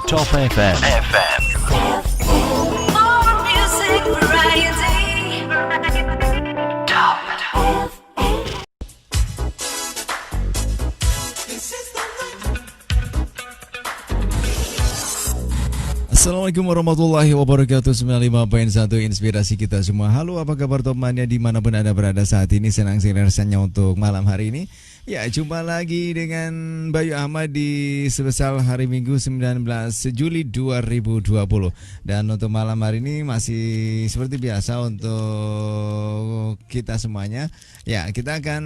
Top FM. More music variety. Top. Assalamualaikum warahmatullahi wabarakatuh. 95.1 Inspirasi kita semua. Halo, apa kabar temannya dimanapun Anda berada saat ini. Senang rasanya untuk malam hari ini. Ya, jumpa lagi dengan Bayu Ahmad di spesial hari Minggu 19 Juli 2020. Dan untuk malam hari ini masih seperti biasa untuk kita semuanya. Ya, kita akan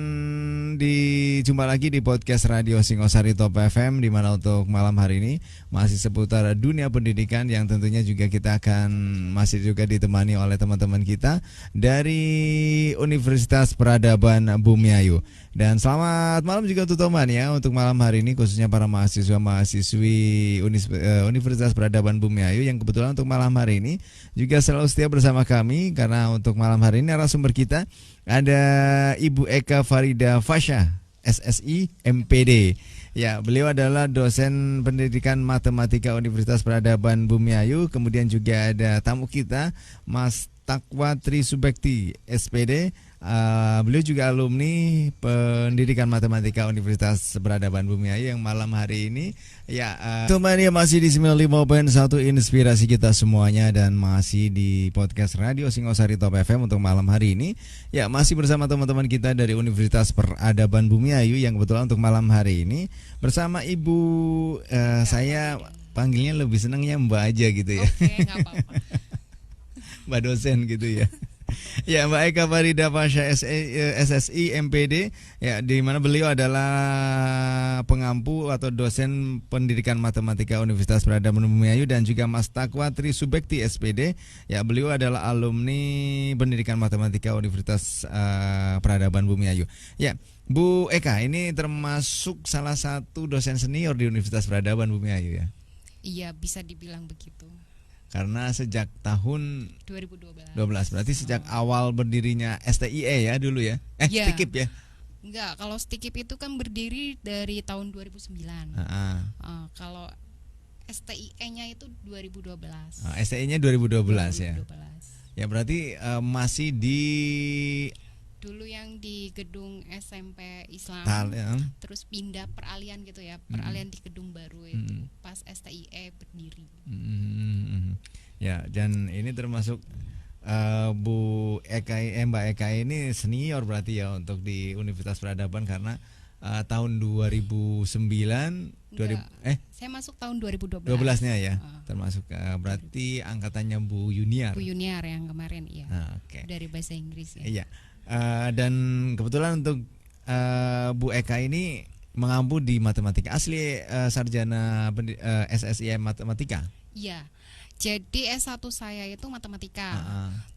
dijumpa lagi di podcast Radio Singosari Top FM, di mana untuk malam hari ini masih seputar dunia pendidikan yang tentunya juga kita akan masih juga ditemani oleh teman-teman kita dari Universitas Peradaban Bumiayu. Dan selamat malam juga untuk teman ya, untuk malam hari ini khususnya para mahasiswa-mahasiswi Universitas Peradaban Bumiayu yang kebetulan untuk malam hari ini juga selalu setia bersama kami, karena untuk malam hari ini narasumber kita ada Ibu Eka Farida Fasha, SSI MPD. Ya, beliau adalah dosen pendidikan matematika Universitas Peradaban Bumiayu. Kemudian juga ada tamu kita, Mas Takwa Trisubekti, SPD. Beliau juga alumni pendidikan matematika Universitas Peradaban Bumiayu yang malam hari ini ya temannya masih di 95.1 Inspirasi kita semuanya, dan masih di podcast Radio Singosari Top FM untuk malam hari ini. Ya, masih bersama teman-teman kita dari Universitas Peradaban Bumiayu yang kebetulan untuk malam hari ini bersama Ibu saya panggilnya lebih senangnya Mbak aja gitu ya. Oke, nggak apa-apa. Mbak dosen gitu ya. Ya, Mbak Eka Farida Fasha, SSI MPD, ya, di mana beliau adalah pengampu atau dosen pendidikan matematika Universitas Peradaban Bumiayu, dan juga Mas Takwa Trisubekti SPD, ya, beliau adalah alumni pendidikan matematika Universitas Peradaban Bumiayu. Ya, Bu Eka ini termasuk salah satu dosen senior di Universitas Peradaban Bumiayu ya. Iya, bisa dibilang begitu. Karena sejak tahun 2012. 12, berarti sejak awal berdirinya STIE ya dulu ya. Iya. STIKIP ya. Enggak, kalau STIKIP itu kan berdiri dari tahun 2009. Kalau STIE-nya itu 2012. STI-nya 2012 ya. 2012. Ya, berarti masih di Dulu yang di gedung SMP Islam, ya. terus pindah peralihan gitu ya, peralihan di gedung baru itu pas STIE berdiri. Ya, dan ini termasuk Bu Eka, Mbak Eka ini senior berarti ya untuk di Universitas Peradaban, karena tahun 2009 Saya masuk tahun 2012. 12-nya ya. Termasuk berarti angkatannya Bu Yuniar. Bu Yuniar yang kemarin, iya. Oke. Dari bahasa Inggris ya. Iya. Dan kebetulan untuk Bu Eka ini mengampu di matematika, asli sarjana SSI Matematika. Iya. Jadi S1 saya itu matematika.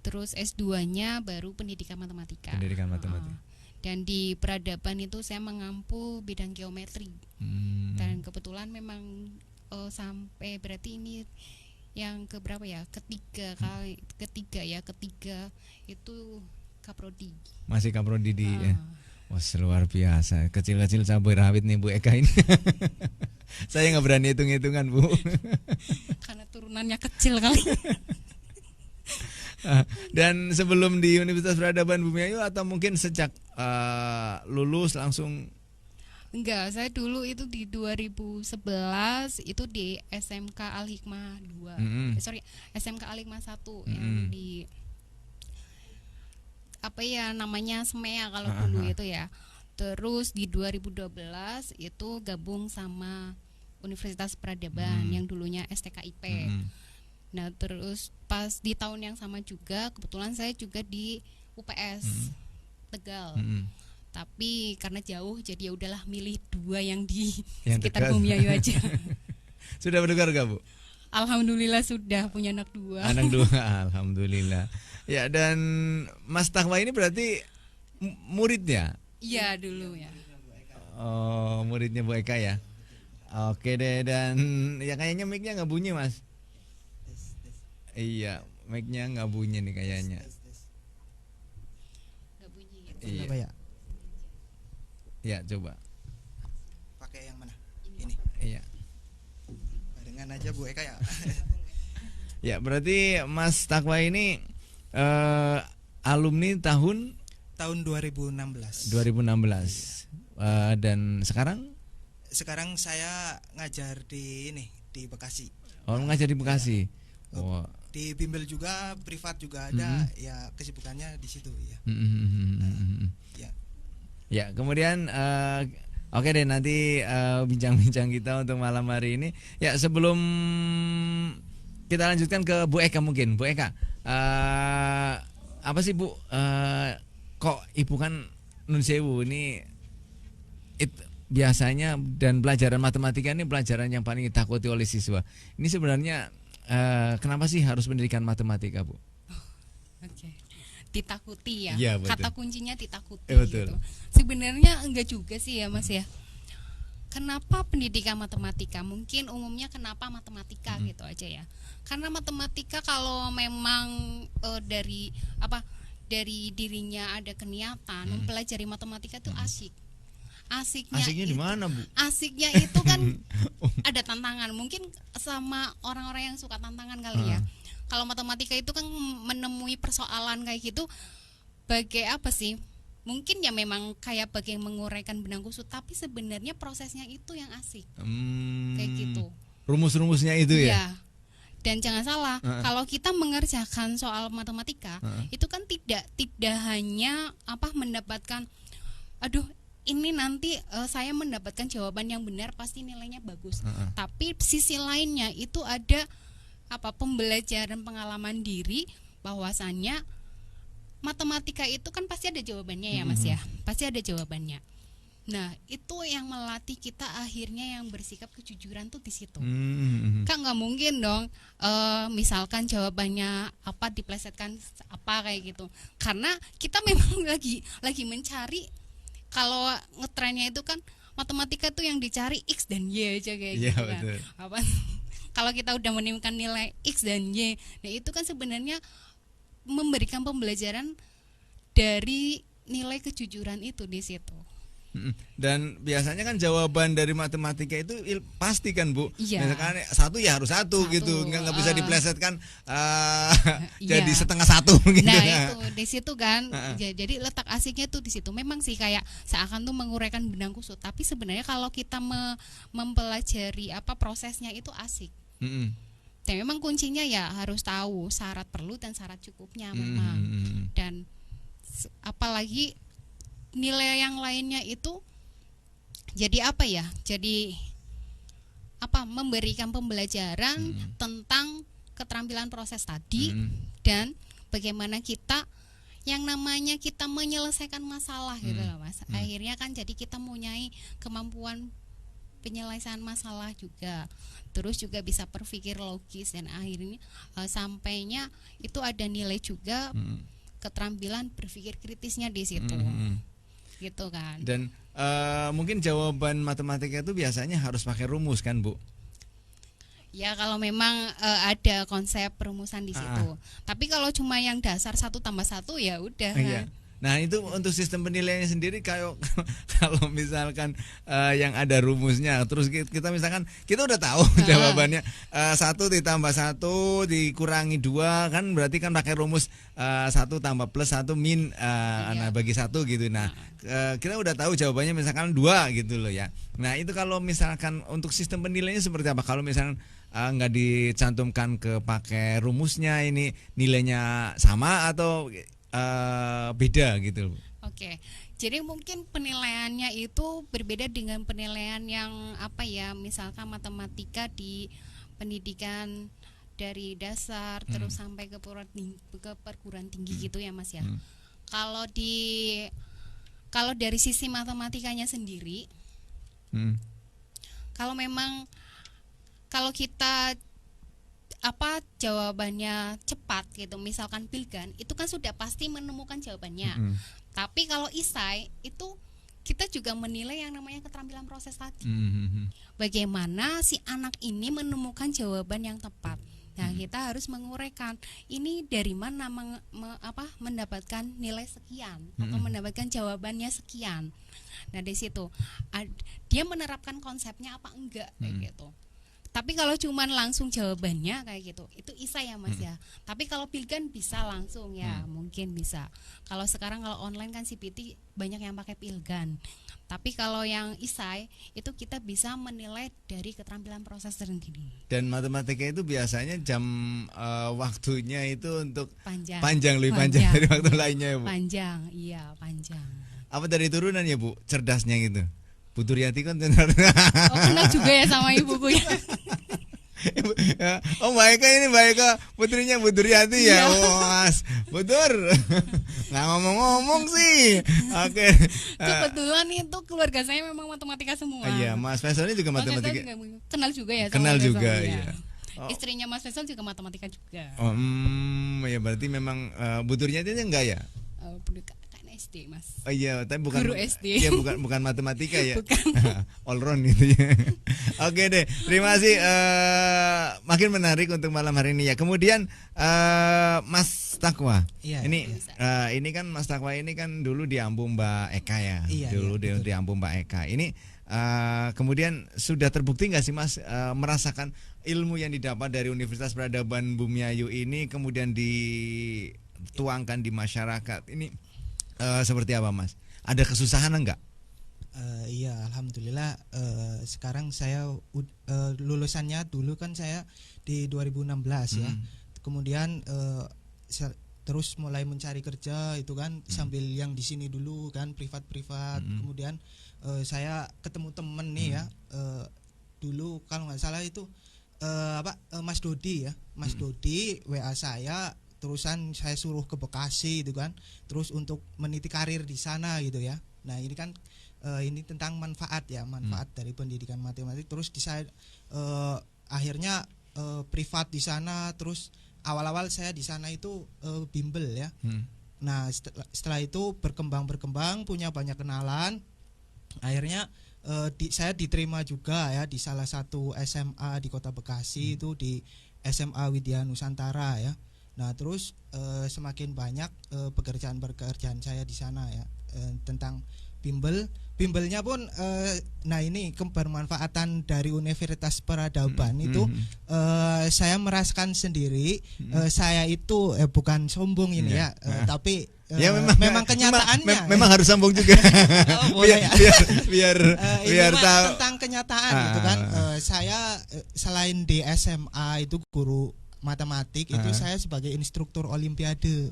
Terus S2-nya baru pendidikan matematika. Pendidikan matematika. Dan di peradaban itu saya mengampu bidang geometri. Dan kebetulan memang sampai berarti ini yang keberapa ya? Ketiga itu kaprodi. Masih kaprodi di wah, luar biasa. Kecil-kecil cabai rawit nih Bu Eka ini. Saya nggak berani hitung-hitungan, Bu. Karena turunannya kecil kali. Dan sebelum di Universitas Peradaban Bumiayu atau mungkin sejak lulus langsung? Enggak, saya dulu itu di 2011 itu di SMK Al-Hikmah 2. SMK Al-Hikmah 1 yang di apa ya namanya SMEA kalau dulu itu ya. Terus di 2012 itu gabung sama Universitas Peradaban yang dulunya STKIP. Nah, terus pas di tahun yang sama juga kebetulan saya juga di UPS Tegal. Tapi karena jauh jadi ya udahlah milih dua yang di sekitar Bumiayu aja. Sudah berdengar gak, Bu? Alhamdulillah sudah punya anak 2. Anak 2, alhamdulillah. Ya, dan Mas Takwa ini berarti muridnya? Iya, dulu ya. Oh, muridnya Bu Eka ya. Oke deh, dan ya kayaknya mic-nya nggak bunyi, Mas. Iya, mic-nya nggak bunyi nih kayaknya. Nggak bunyi. Iya. Apa ya? Ya, coba. Pakai yang mana? Ini. Iya. Nggak dengan aja Bu Eka ya. Ya, berarti Mas Takwa ini alumni tahun Tahun 2016. 2016. Dan sekarang Saya ngajar di Bekasi. ngajar di Bekasi. Oh. Di bimbel juga, privat juga ada, ya kesibukannya di situ ya. Ya. Ya, kemudian oke deh, nanti bincang-bincang kita untuk malam hari ini. Ya, sebelum kita lanjutkan ke Bu Eka mungkin. Bu Eka, apa sih Bu? Kok Ibu kan Nun Sewu ini biasanya, dan pelajaran matematika ini pelajaran yang paling ditakuti oleh siswa. Ini sebenarnya kenapa sih harus pendidikan matematika, Bu? Oke. Ditakuti ya. Iya, betul. Kata kuncinya ditakuti Betul. gitu. Sebenarnya enggak juga sih ya Mas ya. Kenapa pendidikan matematika? Mungkin umumnya kenapa matematika gitu aja ya. Karena matematika kalau memang dari dirinya ada keniatan mempelajari matematika itu asik. Asiknya di mana, Bu? Asiknya itu kan ada tantangan. Mungkin sama orang-orang yang suka tantangan kali ya. Kalau matematika itu kan menemui persoalan kayak gitu, bagai apa sih? Mungkin ya memang kayak bagai menguraikan benang kusut, tapi sebenarnya prosesnya itu yang asik. Kayak gitu. Rumus-rumusnya itu ya? Iya. Dan jangan salah, kalau kita mengerjakan soal matematika, itu kan tidak hanya mendapatkan, aduh ini nanti saya mendapatkan jawaban yang benar pasti nilainya bagus. Tapi sisi lainnya itu ada pembelajaran pengalaman diri, bahwasannya matematika itu kan pasti ada jawabannya ya Mas ya. Pasti ada jawabannya. Nah, itu yang melatih kita akhirnya yang bersikap kejujuran tuh di situ. Kan nggak mungkin dong misalkan jawabannya diplesetkan kayak gitu. Karena kita memang lagi mencari, kalau ngetrennya itu kan matematika tuh yang dicari X dan Y aja kayak gitu kan. Kalau kita udah menemukan nilai X dan Y, nah itu kan sebenarnya memberikan pembelajaran dari nilai kejujuran itu di situ. Dan biasanya kan jawaban dari matematika itu pasti kan Bu. Iya. Misalkan satu ya harus satu gitu, nggak bisa diplesetkan jadi Iya. setengah satu gitu. Nah itu di situ kan. Jadi letak asiknya tuh di situ. Memang sih kayak seakan tuh menguraikan benang kusut, tapi sebenarnya kalau kita mempelajari prosesnya itu asik. Dan memang kuncinya ya harus tahu syarat perlu dan syarat cukupnya memang. Dan apalagi nilai yang lainnya itu jadi jadi memberikan pembelajaran tentang keterampilan proses tadi, dan bagaimana kita yang namanya kita menyelesaikan masalah gitu loh Mas. Akhirnya kan jadi kita mempunyai kemampuan penyelesaian masalah juga, terus juga bisa berpikir logis, dan akhirnya sampainya itu ada nilai juga keterampilan berpikir kritisnya di situ. Gitu kan. Dan mungkin jawaban matematika itu biasanya harus pakai rumus kan Bu? Ya kalau memang ada konsep perumusan di situ. Tapi kalau cuma yang dasar 1 + 1 ya udah kan. Nah itu untuk sistem penilaiannya sendiri, kalau misalkan yang ada rumusnya, terus kita misalkan kita udah tahu jawabannya 1 ditambah 1 dikurangi 2 kan berarti kan pakai rumus 1 tambah plus 1 min bagi 1 gitu. Nah kita udah tahu jawabannya misalkan 2 gitu loh ya. Nah itu kalau misalkan untuk sistem penilaiannya seperti apa? Kalau misalkan nggak dicantumkan ke pakai rumusnya, ini nilainya sama atau beda gitu. Oke. Jadi mungkin penilaiannya itu berbeda dengan penilaian yang misalkan matematika di pendidikan dari dasar terus sampai ke perguruan tinggi gitu ya Mas ya. Kalau dari sisi matematikanya sendiri, kalau memang kalau kita jawabannya cepat gitu, misalkan Pilgan itu kan sudah pasti menemukan jawabannya. Tapi kalau isai itu kita juga menilai yang namanya keterampilan proses tadi. Bagaimana si anak ini menemukan jawaban yang tepat. Nah, kita harus menguraikan ini dari mana mendapatkan nilai sekian atau mendapatkan jawabannya sekian. Nah, di situ dia menerapkan konsepnya apa enggak kayak gitu. Tapi kalau cuman langsung jawabannya kayak gitu, itu ISA ya Mas ya. Tapi kalau Pilgan bisa langsung ya, mungkin bisa. Kalau sekarang kalau online kan CPT banyak yang pakai Pilgan. Tapi kalau yang ISAI itu kita bisa menilai dari keterampilan proses sendiri. Dan matematika itu biasanya jam waktunya itu untuk Panjang. lebih panjang dari waktu lainnya ya Bu. Panjang, iya panjang. Apa dari turunan ya Bu, cerdasnya gitu? Bu Turyati kan Oh, kenal juga ya sama ibuku ya. Oh Mbak Eka ini Mbak Eka putrinya Bu Turyati ya. Oh, Mas Butur nggak ngomong-ngomong sih. Oke. Kebetulan itu keluarga saya memang matematika semua. Iya, Mas Faisal ini juga Mas Faisal matematika. juga kenal juga ya sama Kenal Mas Faisal, juga, iya. iya. Oh. Istrinya Mas Faisal juga matematika juga. Oh, ya berarti memang Bu Turyati enggak ya? Kan SD Mas. Oh iya, tapi bukan Guru SD. Iya, bukan matematika ya. Bukan. All round gitu ya. Oke deh, terima kasih. Makin menarik untuk malam hari ini ya. Kemudian Mas Takwa. Iya, Ini kan Mas Takwa ini kan dulu diambung Mbak Eka ya. Iya, Dulu iya, betul. diambung Mbak Eka. Ini kemudian sudah terbukti nggak sih Mas merasakan ilmu yang didapat dari Universitas Peradaban Bumiayu ini kemudian dituangkan di masyarakat ini seperti apa Mas? Ada kesusahan enggak? Iya, alhamdulillah. Sekarang saya lulusannya dulu kan saya di 2016 ya. Kemudian terus mulai mencari kerja itu kan sambil yang di sini dulu kan privat. Kemudian saya ketemu temen nih ya. Dulu kalau nggak salah itu Mas Dodi ya. Mas Dodi WA saya. Terusan saya suruh ke Bekasi itu kan, terus untuk meniti karir di sana gitu ya. Nah ini kan ini tentang manfaat dari pendidikan matematik. Terus saya akhirnya privat di sana. Terus awal-awal saya di sana itu bimbel ya. Nah setelah itu berkembang punya banyak kenalan. Akhirnya saya diterima juga ya di salah satu SMA di Kota Bekasi itu di SMA Widya Nusantara ya. Nah terus semakin banyak pekerjaan saya di sana ya tentang bimbelnya pun nah ini kebermanfaatan dari Universitas Peradaban itu saya merasakan sendiri. Saya itu bukan sombong ini ya tapi ya memang kenyataannya memang harus sombong juga. biar tahu tentang kenyataan gitu kan. Saya selain di SMA itu guru matematik itu saya sebagai instruktur olimpiade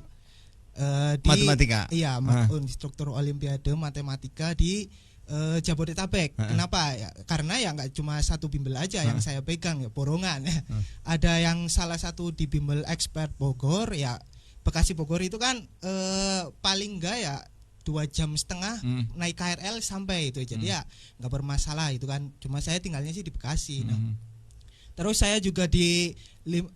matematika. Iya, instruktur olimpiade matematika di Jabodetabek. Kenapa ya? Karena ya nggak cuma satu bimbel aja yang saya pegang ya, borongan. Ada yang salah satu di bimbel expert Bogor ya, Bekasi Bogor itu kan paling enggak ya 2,5 jam naik KRL sampai itu. Jadi ya nggak bermasalah itu kan. Cuma saya tinggalnya sih di Bekasi. Nah, terus saya juga di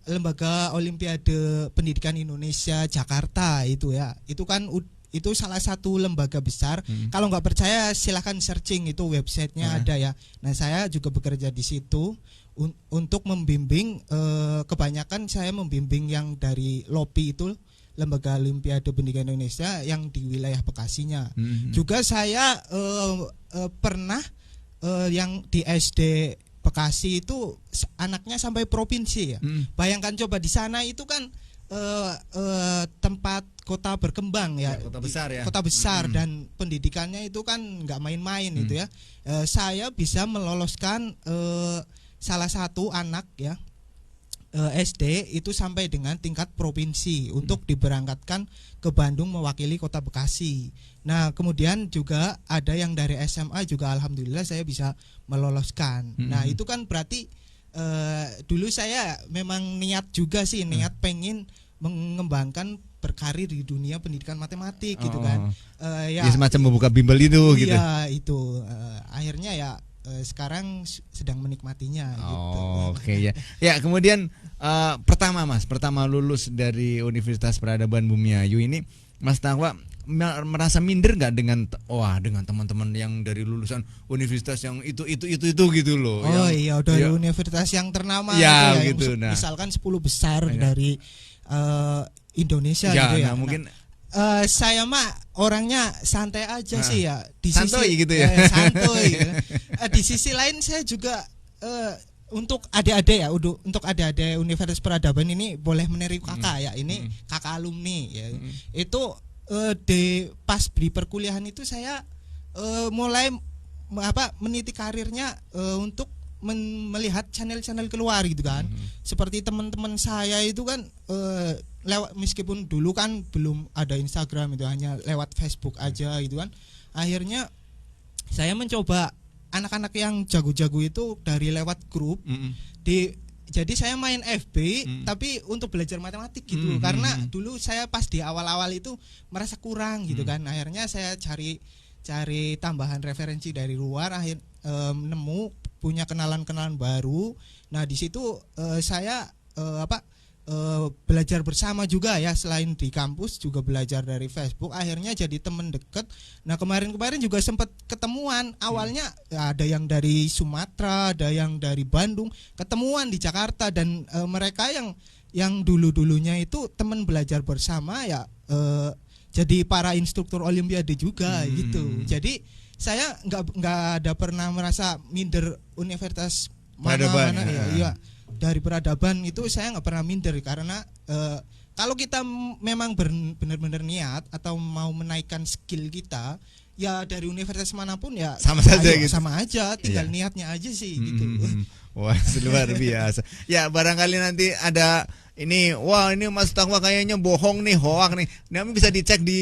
Lembaga Olimpiade Pendidikan Indonesia Jakarta itu ya. Itu kan itu salah satu lembaga besar. Kalau nggak percaya silahkan searching, itu websitenya ada ya. Nah saya juga bekerja di situ untuk membimbing. Kebanyakan saya membimbing yang dari LOPI itu, Lembaga Olimpiade Pendidikan Indonesia yang di wilayah Bekasinya. Juga saya pernah yang di SD Bekasi itu anaknya sampai provinsi ya. Bayangkan coba di sana itu kan tempat kota berkembang ya, kota besar ya. Kota besar dan pendidikannya itu kan nggak main-main itu ya. Saya bisa meloloskan salah satu anak ya SD itu sampai dengan tingkat provinsi untuk diberangkatkan ke Bandung mewakili Kota Bekasi. Nah kemudian juga ada yang dari SMA juga alhamdulillah saya bisa meloloskan. Nah itu kan berarti dulu saya memang niat juga sih, niat pengen mengembangkan berkarir di dunia pendidikan matematik gitu kan. Ya semacam membuka bimbel itu gitu. Iya itu akhirnya ya sekarang sedang menikmatinya gitu. Oke ya. Ya kemudian pertama lulus dari Universitas Peradaban Bumiayu ini, Mas Takwa merasa minder nggak dengan teman-teman yang dari lulusan universitas yang itu gitu loh. Iya dari universitas yang ternama ya, gitu ya, misalkan 10 besar dari Indonesia gitu ya. Nah, mungkin saya mah orangnya santai aja sih ya. Santuy gitu ya. Santuy gitu. Di sisi lain saya juga untuk adik-adik ya, untuk adik-adik Universitas Peradaban ini boleh meniru kakak ya, ini kakak alumni ya. Itu di pas di perkuliahan itu saya mulai meniti karirnya untuk melihat channel-channel keluar gitu kan. Seperti teman-teman saya itu kan lewat, meskipun dulu kan belum ada Instagram, itu hanya lewat Facebook aja gitu kan. Akhirnya saya mencoba anak-anak yang jago-jago itu dari lewat grup. Jadi saya main FB tapi untuk belajar matematik gitu. Karena dulu saya pas di awal-awal itu merasa kurang gitu kan. Akhirnya saya cari tambahan referensi dari luar, nemu punya kenalan-kenalan baru. Nah, di situ saya belajar bersama juga ya, selain di kampus juga belajar dari Facebook, akhirnya jadi teman dekat. Nah, kemarin juga sempat ketemuan. Awalnya ada yang dari Sumatera, ada yang dari Bandung, ketemuan di Jakarta, dan mereka yang dulunya itu teman belajar bersama ya, jadi para instruktur olimpiade juga gitu. Jadi saya nggak ada pernah merasa minder universitas mana ya. Dari peradaban itu saya nggak pernah minder, karena kalau kita memang benar-benar niat atau mau menaikkan skill kita, ya dari universitas manapun ya sama saja gitu. Sama aja, tinggal niatnya aja sih gitu. Wah, luar biasa. Ya, barangkali nanti ada ini, wah ini Mas Takwa kayaknya bohong nih, hoak nih. Nanti bisa dicek di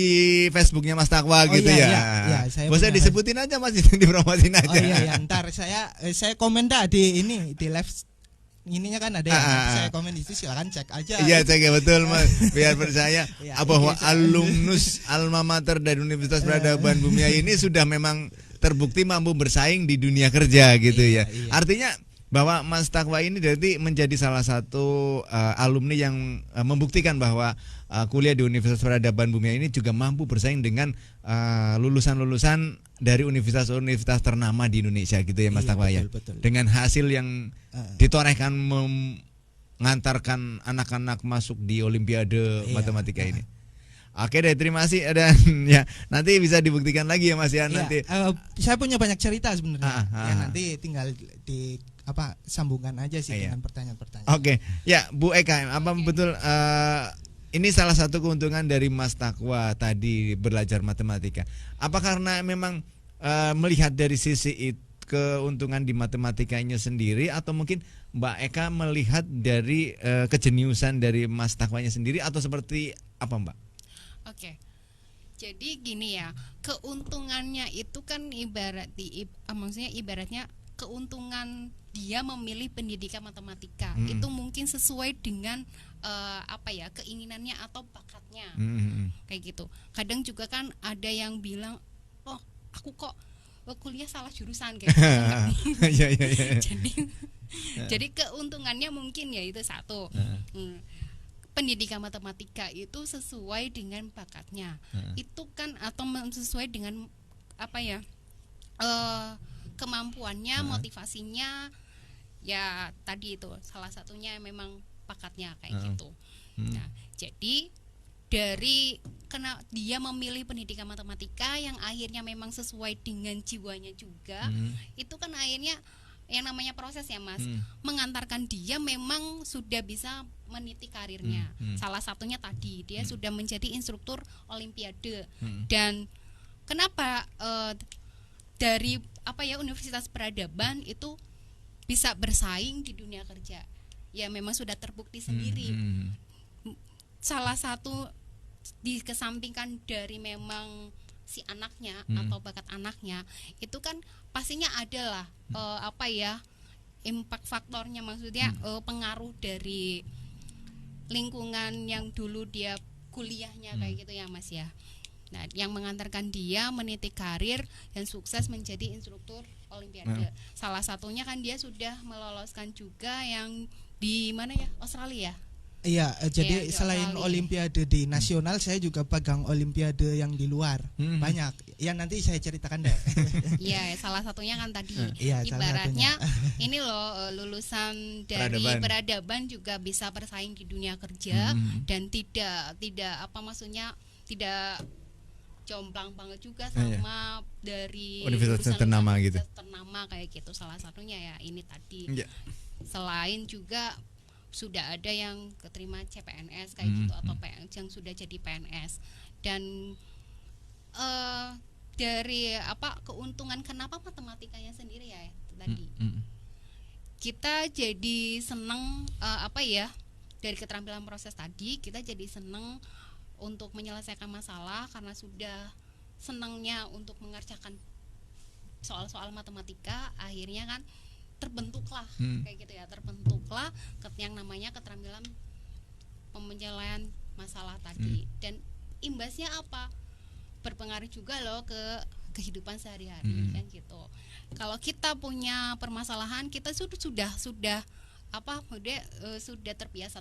Facebooknya Mas Takwa gitu ya. Saya bisa disebutin aja Mas, dipromosin aja. Oh iya, ntar saya komen dah di live ininya kan ada ya, saya komen di situ, silakan cek aja. Iya, cek ya, betul Mas. Biar percaya bahwa alumnus alma mater dari Universitas Peradaban Bumia ini sudah memang terbukti mampu bersaing di dunia kerja gitu ya. Artinya bahwa Mas Takwa ini berarti menjadi salah satu alumni yang membuktikan bahwa kuliah di Universitas Peradaban Bumia ini juga mampu bersaing dengan lulusan-lulusan dari universitas-universitas ternama di Indonesia gitu ya Mas Takwa ya. Betul. Dengan hasil yang ditorehkan mengantarkan anak-anak masuk di Olimpiade matematika ini. Oke deh, terima kasih, dan ya nanti bisa dibuktikan lagi ya Mas ya nanti. Saya punya banyak cerita sebenarnya. Ya nanti tinggal di sambungan aja sih dengan pertanyaan-pertanyaan. Oke, ya Bu Eka, betul ini salah satu keuntungan dari Mas Takwa tadi belajar matematika? Apa karena memang melihat dari sisi keuntungan di matematikanya sendiri, atau mungkin Mbak Eka melihat dari kejeniusan dari Mas Takwanya sendiri, atau seperti apa Mbak? Oke. Jadi gini ya, keuntungannya itu kan ibaratnya keuntungan dia memilih pendidikan matematika itu mungkin sesuai dengan keinginannya atau bakatnya. Kayak gitu. Kadang juga kan ada yang bilang, "Oh, aku kok kuliah salah jurusan," kayak gitu. Jadi keuntungannya mungkin ya itu satu. Pendidikan matematika itu sesuai dengan bakatnya. Itu kan atau sesuai dengan kemampuannya, motivasinya, ya tadi itu salah satunya memang bakatnya kayak gitu. Nah, jadi karena dia memilih pendidikan matematika yang akhirnya memang sesuai dengan jiwanya juga, itu kan akhirnya yang namanya proses ya Mas, mengantarkan dia memang sudah bisa meniti karirnya. Salah satunya tadi dia sudah menjadi instruktur olimpiade. Dan kenapa dari Universitas Peradaban itu bisa bersaing di dunia kerja? Ya memang sudah terbukti sendiri. Salah satu dikesampingkan dari memang si anaknya atau bakat anaknya, itu kan pastinya adalah impact faktornya, maksudnya pengaruh dari lingkungan yang dulu dia kuliahnya kayak gitu ya Mas ya. Nah, yang mengantarkan dia meniti karir dan sukses menjadi instruktur olimpiade. Salah satunya kan dia sudah meloloskan juga yang di mana ya, Australia. Iya, jadi selain olimpiade di nasional, saya juga pegang olimpiade yang di luar. Banyak. Ya nanti saya ceritakan deh. Iya, salah satunya kan tadi. Ibaratnya ini loh, lulusan dari peradaban juga bisa bersaing di dunia kerja dan tidak jomplang banget juga sama dari universitas ternama gitu. Ternama kayak gitu, salah satunya ya ini tadi. Selain juga sudah ada yang keterima CPNS kayak gitu atau yang sudah jadi PNS. Dan dari keuntungan kenapa matematikanya sendiri ya itu tadi. Kita jadi seneng dari keterampilan proses tadi kita jadi seneng untuk menyelesaikan masalah karena sudah senangnya untuk mengerjakan soal-soal matematika. Akhirnya kan terbentuklah yang namanya keterampilan penyelesaian masalah tadi. Dan imbasnya apa? Berpengaruh juga loh ke kehidupan sehari-hari kan gitu. Kalau kita punya permasalahan kita sudah terbiasa